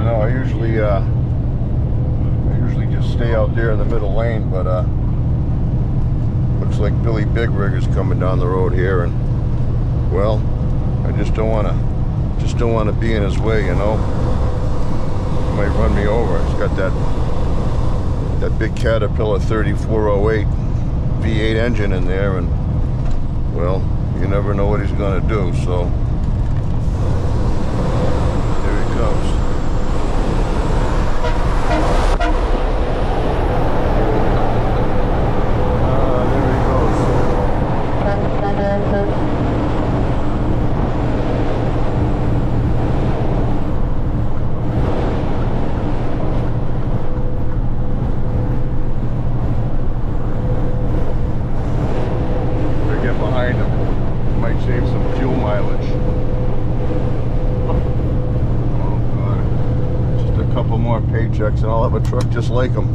know, I usually just stay out there in the middle lane, but looks like Billy Big Rig is coming down the road here, and well, I just don't want to be in his way, you know. He might run me over. It's got that big Caterpillar 3408 V8 engine in there, and well, you never know what he's going to do. So there he comes. Save some fuel mileage. Oh God. Just a couple more paychecks and I'll have a truck just like him.